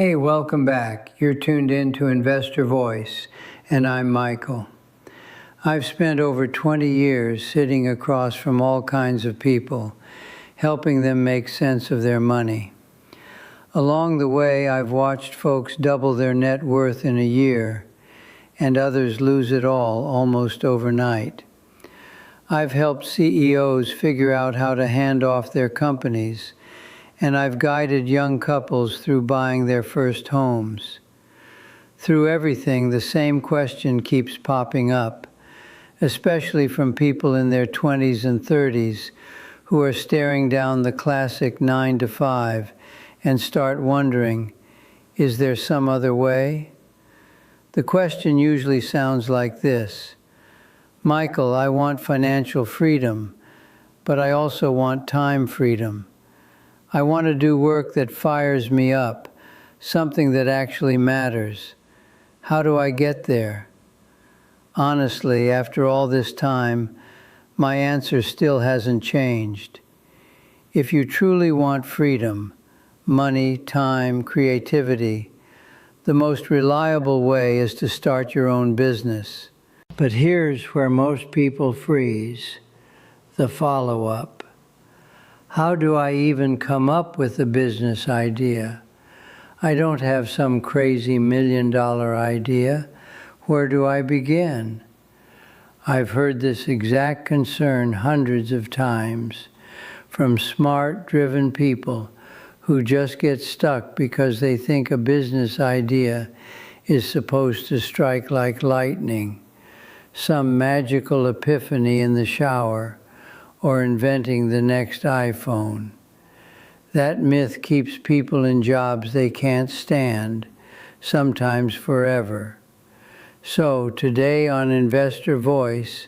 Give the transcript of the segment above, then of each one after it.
Hey, welcome back. You're tuned in to Investor Voice, and I'm Michael. I've spent over 20 years sitting across from all kinds of people, helping them make sense of their money. Along the way, I've watched folks double their net worth in a year, and others lose it all almost overnight. I've helped CEOs figure out how to hand off their companies, and I've guided young couples through buying their first homes. Through everything, the same question keeps popping up, especially from people in their 20s and 30s who are staring down the classic 9 to 5 and start wondering, is there some other way? The question usually sounds like this: Michael, I want financial freedom, but I also want time freedom. I want to do work that fires me up, something that actually matters. How do I get there? Honestly, after all this time, my answer still hasn't changed. If you truly want freedom, money, time, creativity, the most reliable way is to start your own business. But here's where most people freeze: the follow-up. How do I even come up with a business idea? I don't have some crazy $1 million idea. Where do I begin? I've heard this exact concern hundreds of times from smart, driven people who just get stuck because they think a business idea is supposed to strike like lightning, some magical epiphany in the shower, or inventing the next iPhone. That myth keeps people in jobs they can't stand, sometimes forever. So today on Investor Voice,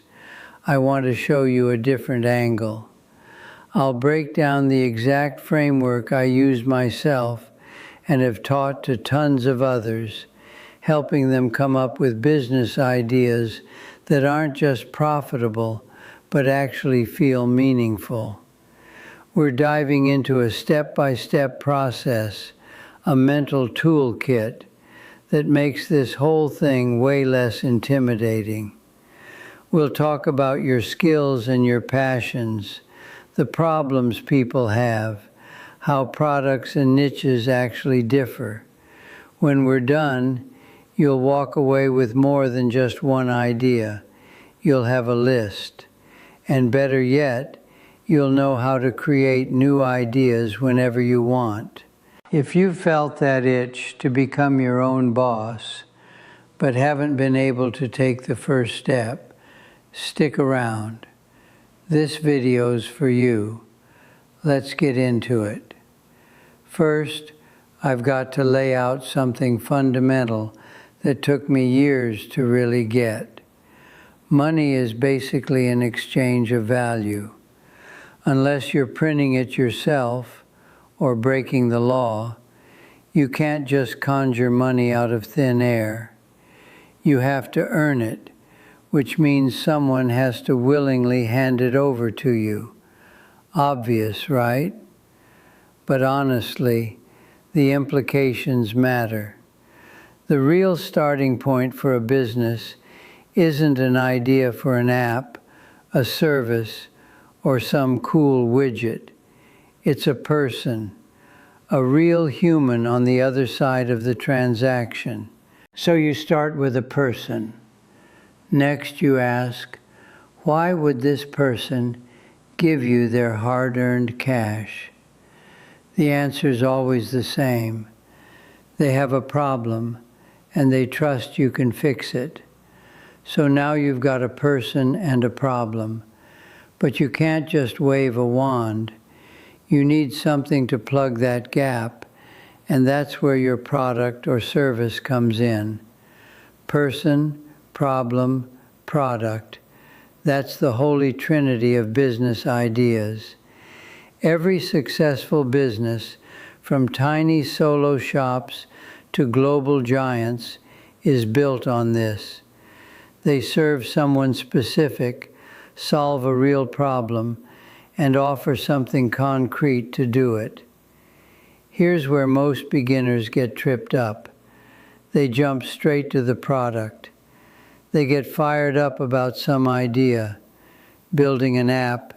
I want to show you a different angle. I'll break down the exact framework I use myself and have taught to tons of others, helping them come up with business ideas that aren't just profitable, but actually feel meaningful. We're diving into a step-by-step process, a mental toolkit that makes this whole thing way less intimidating. We'll talk about your skills and your passions, the problems people have, how products and niches actually differ. When we're done, you'll walk away with more than just one idea. You'll have a list. And better yet, you'll know how to create new ideas whenever you want. If you've felt that itch to become your own boss, but haven't been able to take the first step, stick around. This video's for you. Let's get into it. First, I've got to lay out something fundamental that took me years to really get. Money is basically an exchange of value. Unless you're printing it yourself or breaking the law, you can't just conjure money out of thin air. You have to earn it, which means someone has to willingly hand it over to you. Obvious, right? But honestly, the implications matter. The real starting point for a business isn't an idea for an app, a service, or some cool widget. It's a person, a real human on the other side of the transaction. So you start with a person. Next you ask, why would this person give you their hard-earned cash? The answer is always the same. They have a problem, and they trust you can fix it. So now you've got a person and a problem. But you can't just wave a wand. You need something to plug that gap, and that's where your product or service comes in. Person, problem, product. That's the holy trinity of business ideas. Every successful business, from tiny solo shops to global giants, is built on this. They serve someone specific, solve a real problem, and offer something concrete to do it. Here's where most beginners get tripped up. They jump straight to the product. They get fired up about some idea, building an app,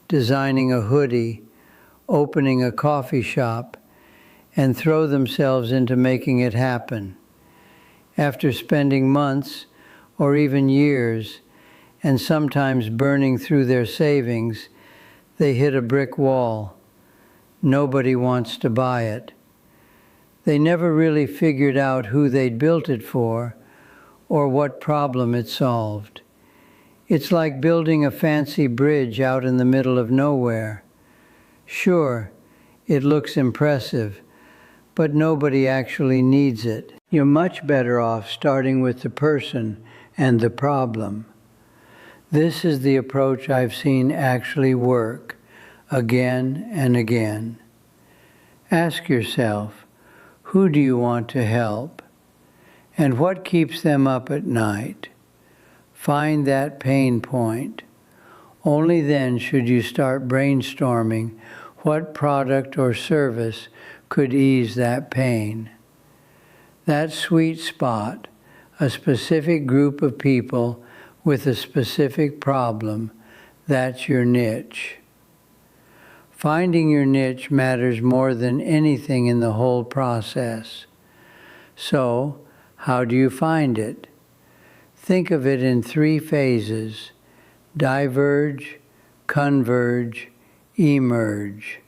designing a hoodie, opening a coffee shop, and throw themselves into making it happen. After spending months or even years, and sometimes burning through their savings, they hit a brick wall. Nobody wants to buy it. They never really figured out who they'd built it for or what problem it solved. It's like building a fancy bridge out in the middle of nowhere. Sure, it looks impressive, but nobody actually needs it. You're much better off starting with the person and the problem. This is the approach I've seen actually work again and again. Ask yourself, who do you want to help? And what keeps them up at night? Find that pain point. Only then should you start brainstorming what product or service could ease that pain. That sweet spot, a specific group of people with a specific problem, that's your niche. Finding your niche matters more than anything in the whole process. So, how do you find it? Think of it in 3 phases: diverge, converge, emerge.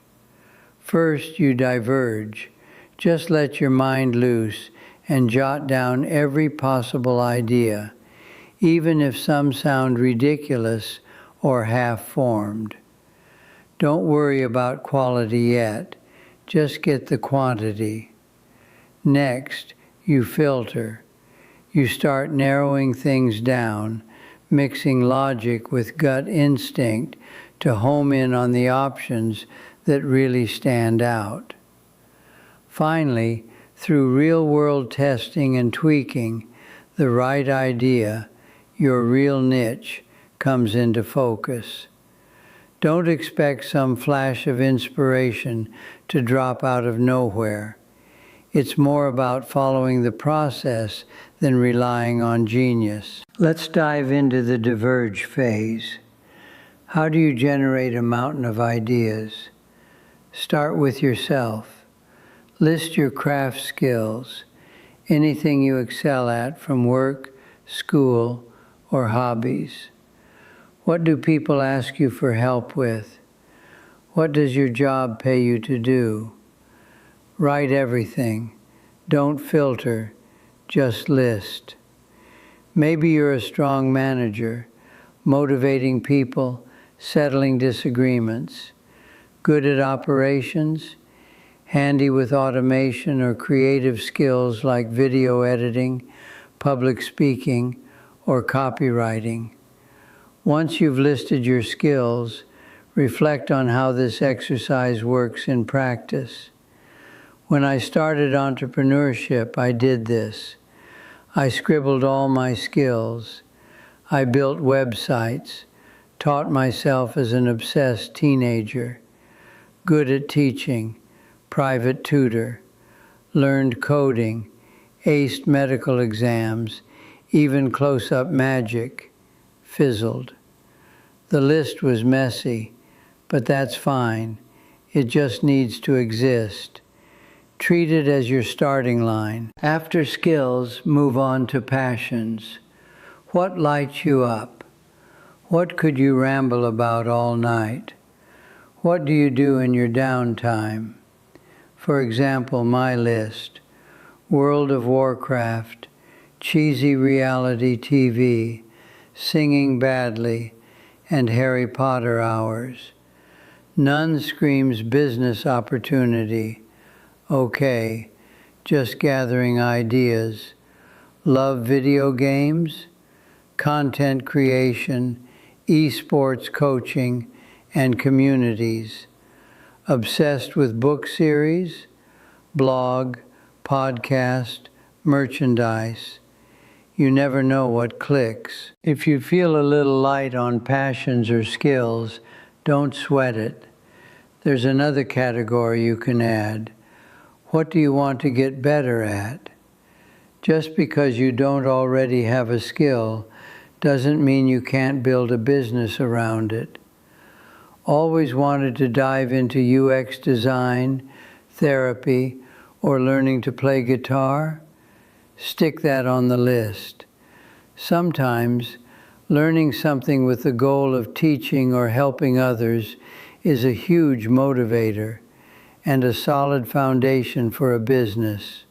First, you diverge. Just let your mind loose and jot down every possible idea, even if some sound ridiculous or half-formed. Don't worry about quality yet. Just get the quantity. Next, you filter. You start narrowing things down, mixing logic with gut instinct to home in on the options that really stand out. Finally, through real-world testing and tweaking, the right idea, your real niche, comes into focus. Don't expect some flash of inspiration to drop out of nowhere. It's more about following the process than relying on genius. Let's dive into the diverge phase. How do you generate a mountain of ideas? Start with yourself. List your craft skills, anything you excel at from work, school, or hobbies. What do people ask you for help with? What does your job pay you to do? Write everything. Don't filter. Just list. Maybe you're a strong manager, motivating people, settling disagreements, good at operations, handy with automation or creative skills like video editing, public speaking, or copywriting. Once you've listed your skills, reflect on how this exercise works in practice. When I started entrepreneurship, I did this. I scribbled all my skills. I built websites, taught myself as an obsessed teenager, good at teaching, private tutor, learned coding, aced medical exams, even close-up magic, fizzled. The list was messy, but that's fine. It just needs to exist. Treat it as your starting line. After skills, move on to passions. What lights you up? What could you ramble about all night? What do you do in your downtime? For example, my list: World of Warcraft, cheesy reality TV, singing badly, and Harry Potter hours. None screams business opportunity. Okay, just gathering ideas. Love video games, content creation, esports coaching, and communities. Obsessed with book series, blog, podcast, merchandise. You never know what clicks. If you feel a little light on passions or skills, don't sweat it. There's another category you can add: What do you want to get better at? Just because you don't already have a skill doesn't mean you can't build a business around it. Always wanted to dive into UX design, therapy, or learning to play guitar? Stick that on the list. Sometimes, learning something with the goal of teaching or helping others is a huge motivator and a solid foundation for a business.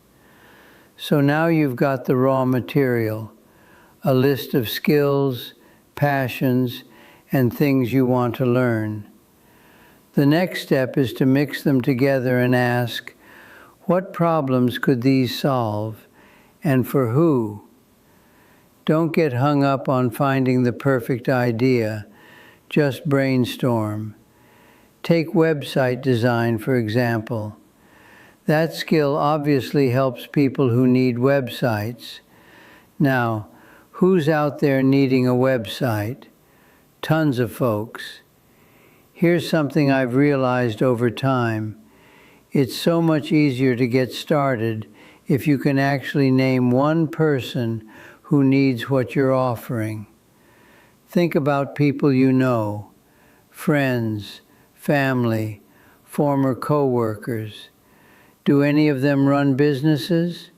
So now you've got the raw material, a list of skills, passions, and things you want to learn. The next step is to mix them together and ask, what problems could these solve, and for who? Don't get hung up on finding the perfect idea, just brainstorm. Take website design, for example. That skill obviously helps people who need websites. Now, who's out there needing a website? Tons of folks. Here's something I've realized over time. It's so much easier to get started if you can actually name one person who needs what you're offering. Think about people you know, friends, family, former co-workers. Do any of them run businesses?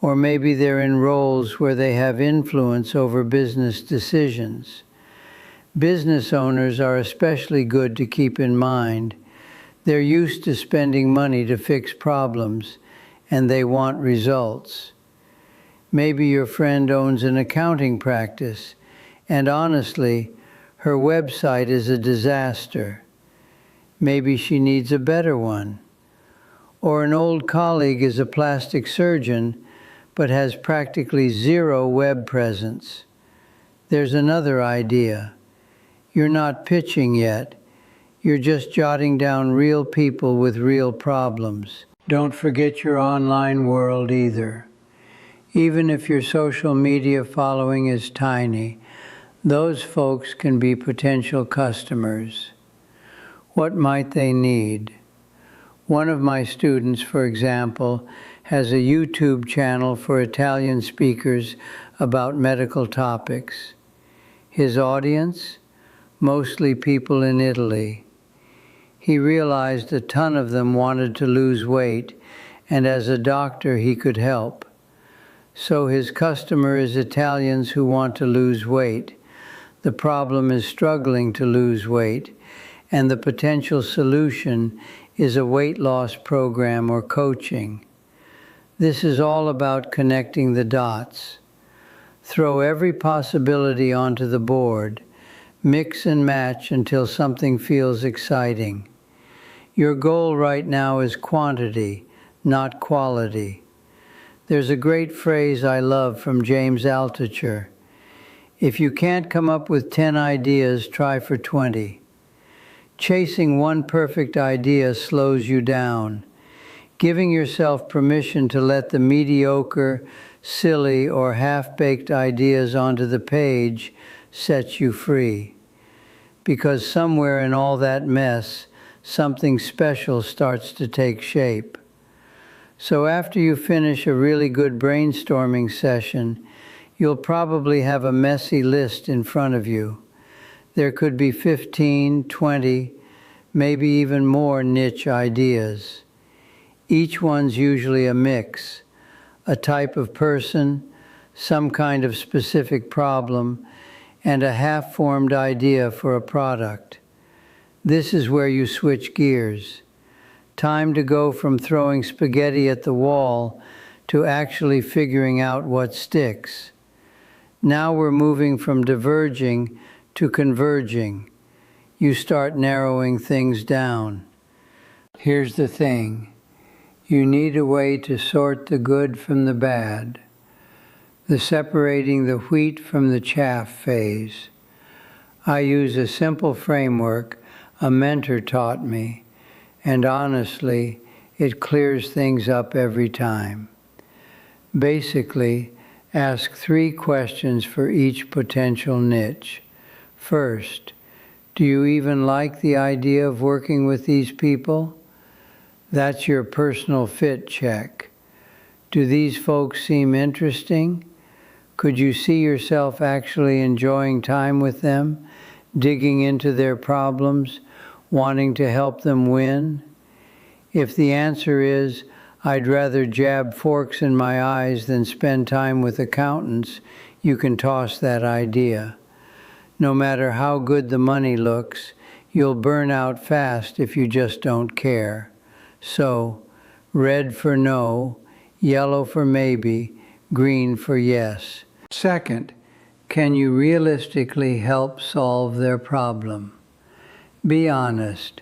Or maybe they're in roles where they have influence over business decisions. Business owners are especially good to keep in mind. They're used to spending money to fix problems, and they want results. Maybe your friend owns an accounting practice, and honestly, her website is a disaster. Maybe she needs a better one. Or an old colleague is a plastic surgeon, but has practically zero web presence. There's another idea. You're not pitching yet. You're just jotting down real people with real problems. Don't forget your online world either. Even if your social media following is tiny, those folks can be potential customers. What might they need? One of my students, for example, has a YouTube channel for Italian speakers about medical topics. His audience? Mostly people in Italy. He realized a ton of them wanted to lose weight, and as a doctor he could help. So his customer is Italians who want to lose weight. The problem is struggling to lose weight, and the potential solution is a weight loss program or coaching. This is all about connecting the dots. Throw every possibility onto the board. Mix and match until something feels exciting. Your goal right now is quantity, not quality. There's a great phrase I love from James Altucher. If you can't come up with 10 ideas, try for 20. Chasing one perfect idea slows you down. Giving yourself permission to let the mediocre, silly, or half-baked ideas onto the page sets you free. Because somewhere in all that mess, something special starts to take shape. So after you finish a really good brainstorming session, you'll probably have a messy list in front of you. There could be 15, 20, maybe even more niche ideas. Each one's usually a mix, a type of person, some kind of specific problem, and a half-formed idea for a product. This is where you switch gears. Time to go from throwing spaghetti at the wall to actually figuring out what sticks. Now we're moving from diverging to converging. You start narrowing things down. Here's the thing. You need a way to sort the good from the bad, the separating the wheat from the chaff phase. I use a simple framework a mentor taught me, and honestly, it clears things up every time. Basically, ask 3 questions for each potential niche. First, do you even like the idea of working with these people? That's your personal fit check. Do these folks seem interesting? Could you see yourself actually enjoying time with them, digging into their problems, wanting to help them win? If the answer is, I'd rather jab forks in my eyes than spend time with accountants, you can toss that idea. No matter how good the money looks, you'll burn out fast if you just don't care. So, red for no, yellow for maybe, green for yes. Second, can you realistically help solve their problem? Be honest.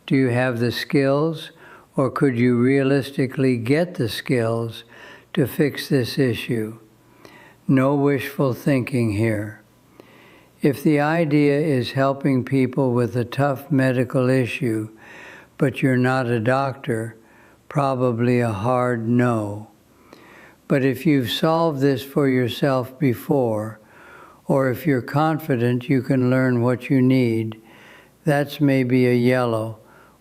Do you have the skills, or could you realistically get the skills to fix this issue? No wishful thinking here. If the idea is helping people with a tough medical issue, but you're not a doctor, probably a hard no. But if you've solved this for yourself before, or if you're confident you can learn what you need, that's maybe a yellow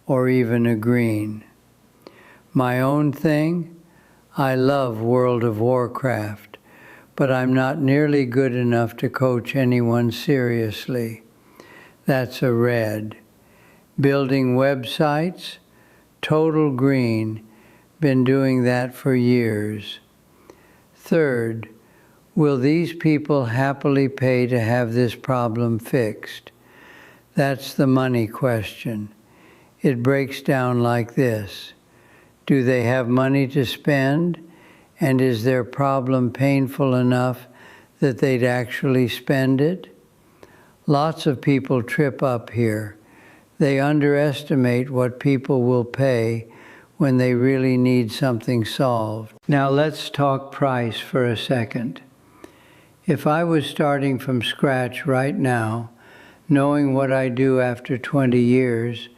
or even a green. My own thing? I love World of Warcraft, but I'm not nearly good enough to coach anyone seriously. That's a red. Building websites? Total green. Been doing that for years. Third, will these people happily pay to have this problem fixed? That's the money question. It breaks down like this. Do they have money to spend? And is their problem painful enough that they'd actually spend it? Lots of people trip up here. They underestimate what people will pay when they really need something solved. Now let's talk price for a second. If I was starting from scratch right now, knowing what I do after 20 years,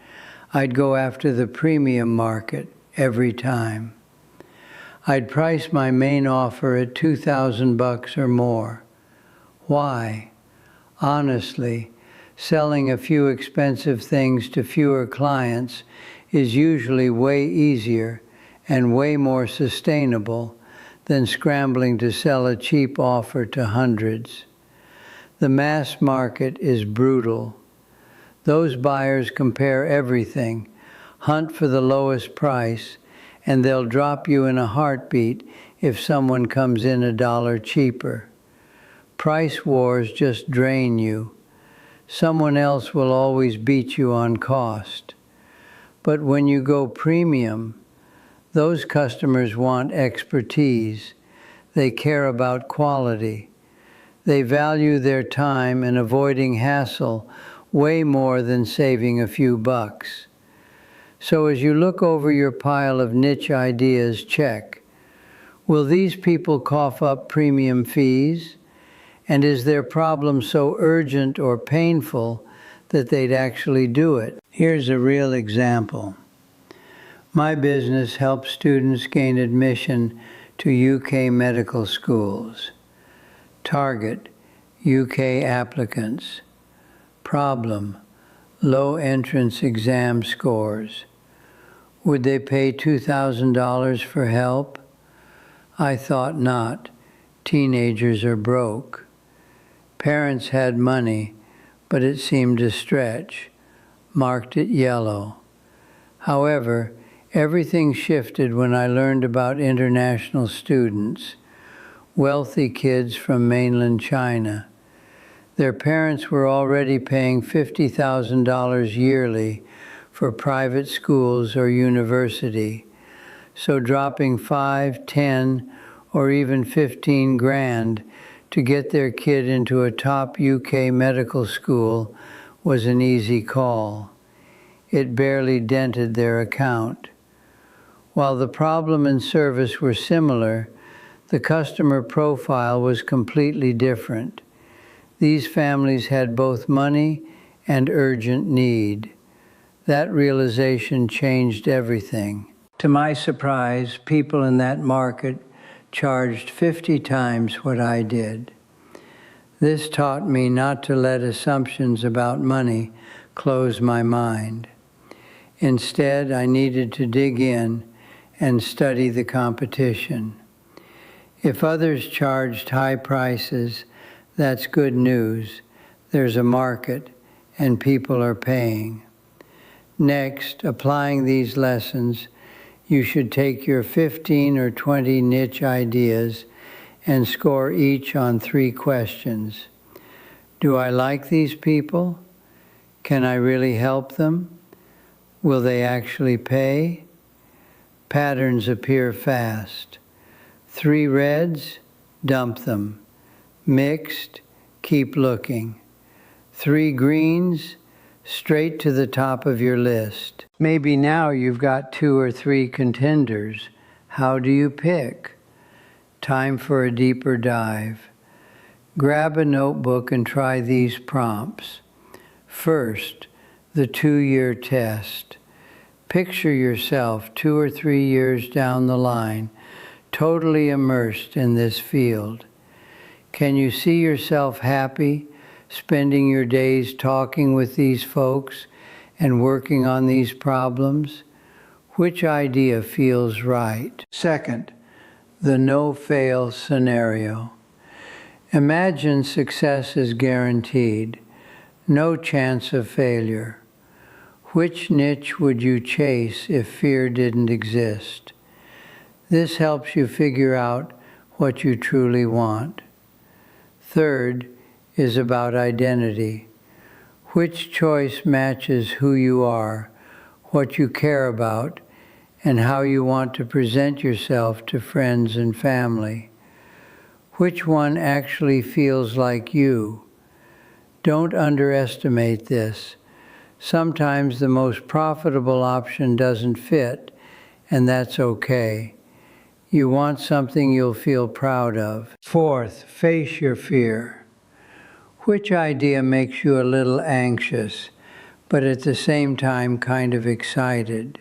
I'd go after the premium market every time. I'd price my main offer at $2,000 or more. Why? Honestly, selling a few expensive things to fewer clients is usually way easier and way more sustainable than scrambling to sell a cheap offer to hundreds. The mass market is brutal. Those buyers compare everything, hunt for the lowest price, and they'll drop you in a heartbeat if someone comes in $1 cheaper. Price wars just drain you. Someone else will always beat you on cost. But when you go premium, those customers want expertise. They care about quality. They value their time and avoiding hassle way more than saving a few bucks. So as you look over your pile of niche ideas, check. Will these people cough up premium fees? And is their problem so urgent or painful that they'd actually do it? Here's a real example. My business helps students gain admission to UK medical schools. Target, UK applicants. Problem, low entrance exam scores. Would they pay $2,000 for help? I thought not. Teenagers are broke. Parents had money, but it seemed a stretch. Marked it yellow. However, everything shifted when I learned about international students, wealthy kids from mainland China. Their parents were already paying $50,000 yearly for private schools or university, so dropping 5, 10, or even 15 grand to get their kid into a top UK medical school was an easy call. It barely dented their account. While the problem and service were similar, the customer profile was completely different. These families had both money and urgent need. That realization changed everything. To my surprise, people in that market charged 50 times what I did. This taught me not to let assumptions about money close my mind. Instead, I needed to dig in and study the competition. If others charged high prices, that's good news. There's a market, and people are paying. Next, applying these lessons, you should take your 15 or 20 niche ideas and score each on 3 questions. Do I like these people? Can I really help them? Will they actually pay? Patterns appear fast. 3 reds, dump them. Mixed, keep looking. 3 greens, straight to the top of your list. Maybe now you've got 2 or 3 contenders. How do you pick? Time for a deeper dive. Grab a notebook and try these prompts. First, the 2-year test. Picture yourself 2 or 3 years down the line, totally immersed in this field. Can you see yourself happy, spending your days talking with these folks and working on these problems? Which idea feels right? Second, the no-fail scenario. Imagine success is guaranteed, no chance of failure. Which niche would you chase if fear didn't exist? This helps you figure out what you truly want. Third is about identity. Which choice matches who you are, what you care about, and how you want to present yourself to friends and family? Which one actually feels like you? Don't underestimate this. Sometimes the most profitable option doesn't fit, and that's okay. You want something you'll feel proud of. Fourth, face your fear. Which idea makes you a little anxious, but at the same time kind of excited?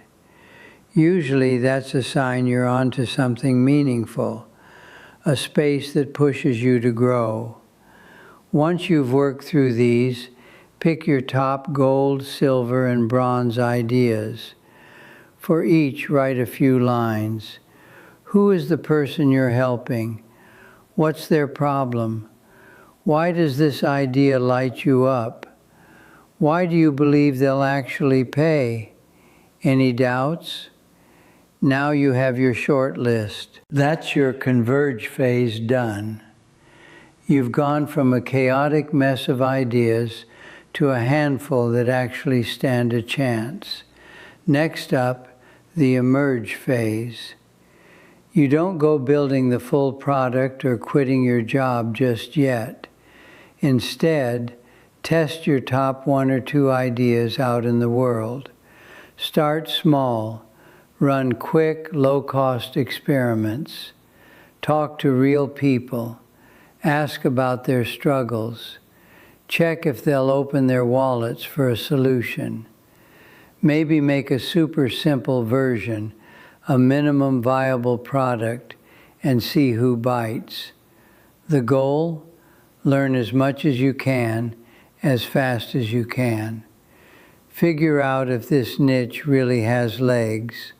Usually that's a sign you're onto something meaningful, a space that pushes you to grow. Once you've worked through these, pick your top gold, silver, and bronze ideas. For each, write a few lines. Who is the person you're helping? What's their problem? Why does this idea light you up? Why do you believe they'll actually pay? Any doubts? Now you have your short list. That's your converge phase done. You've gone from a chaotic mess of ideas to a handful that actually stand a chance. Next up, the emerge phase. You don't go building the full product or quitting your job just yet. Instead, test your top 1 or 2 ideas out in the world. Start small. Run quick, low-cost experiments. Talk to real people. Ask about their struggles. Check if they'll open their wallets for a solution. Maybe make a super simple version, a minimum viable product, and see who bites. The goal? Learn as much as you can, as fast as you can. Figure out if this niche really has legs.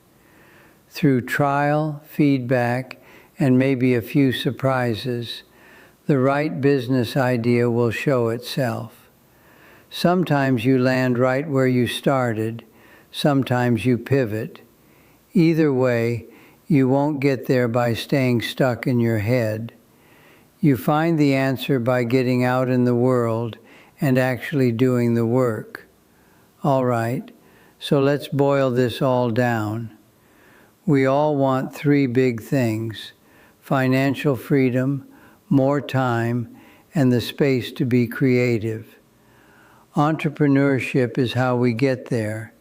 Through trial, feedback, and maybe a few surprises, the right business idea will show itself. Sometimes you land right where you started, sometimes you pivot. Either way, you won't get there by staying stuck in your head. You find the answer by getting out in the world and actually doing the work. All right, so let's boil this all down. We all want 3 big things: financial freedom, more time, and the space to be creative. Entrepreneurship is how we get there.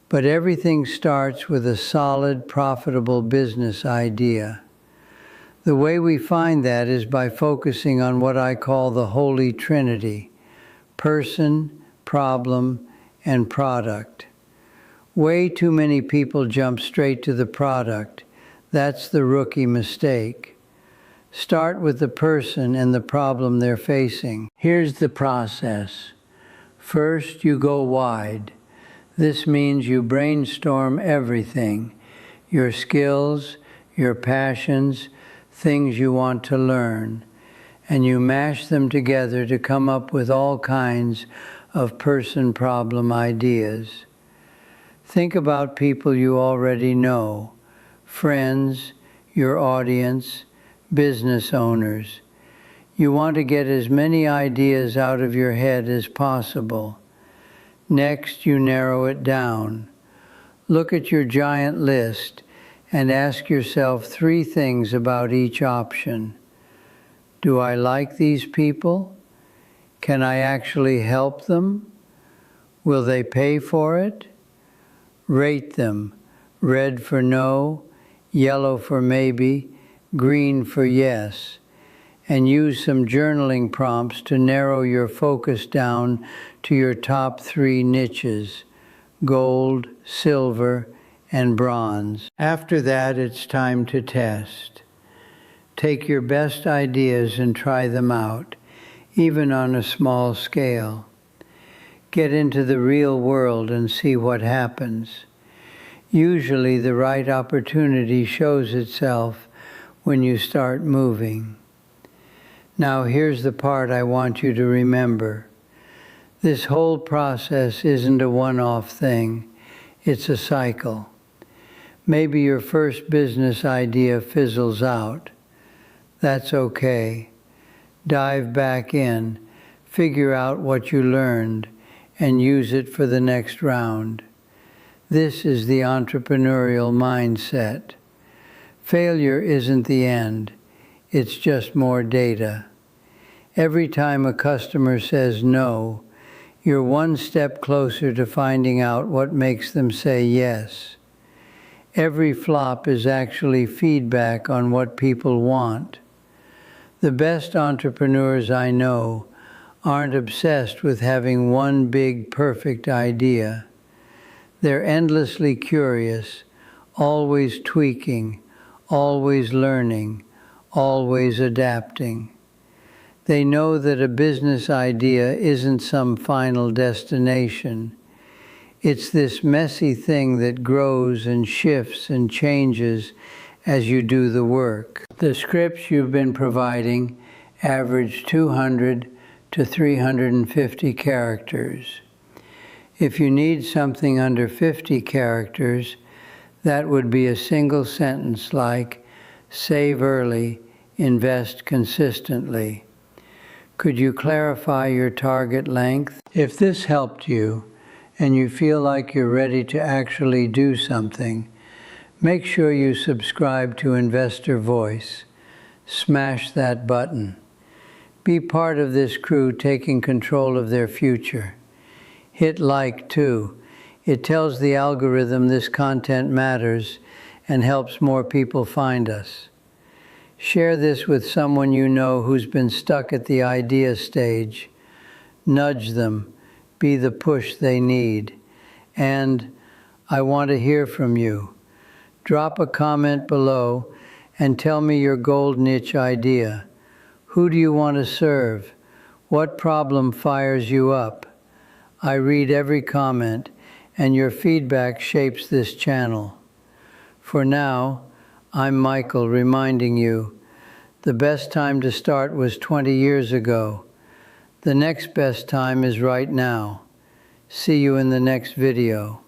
But everything starts with a solid, profitable business idea. The way we find that is by focusing on what I call the Holy Trinity: person, problem, and product. Way too many people jump straight to the product. That's the rookie mistake. Start with the person and the problem they're facing. Here's the process. First, you go wide. This means you brainstorm everything, your skills, your passions, things you want to learn, and you mash them together to come up with all kinds of person-problem ideas. Think about people you already know, friends, your audience, business owners. You want to get as many ideas out of your head as possible. Next, you narrow it down. Look at your giant list and ask yourself 3 things about each option. Do I like these people? Can I actually help them? Will they pay for it? Rate them. Red for no, yellow for maybe, green for yes. And use some journaling prompts to narrow your focus down to your top 3 niches: gold, silver, and bronze. After that, it's time to test. Take your best ideas and try them out, even on a small scale. Get into the real world and see what happens. Usually the right opportunity shows itself when you start moving. Now here's the part I want you to remember. This whole process isn't a one-off thing. It's a cycle. Maybe your first business idea fizzles out. That's okay. Dive back in, figure out what you learned, and use it for the next round. This is the entrepreneurial mindset. Failure isn't the end. It's just more data. Every time a customer says no, you're one step closer to finding out what makes them say yes. Every flop is actually feedback on what people want. The best entrepreneurs I know aren't obsessed with having one big, perfect idea. They're endlessly curious, always tweaking, always learning, always adapting. They know that a business idea isn't some final destination. It's this messy thing that grows and shifts and changes as you do the work. The scripts you've been providing average 200 to 350 characters. If you need something under 50 characters, that would be a single sentence like, save early, invest consistently. Could you clarify your target length? If this helped you, and you feel like you're ready to actually do something, make sure you subscribe to Investor Voice. Smash that button. Be part of this crew taking control of their future. Hit like too. It tells the algorithm this content matters and helps more people find us. Share this with someone you know who's been stuck at the idea stage. Nudge them. Be the push they need. And I want to hear from you. Drop a comment below and tell me your gold niche idea. Who do you want to serve? What problem fires you up? I read every comment, and your feedback shapes this channel. For now, I'm Michael, reminding you, the best time to start was 20 years ago. The next best time is right now. See you in the next video.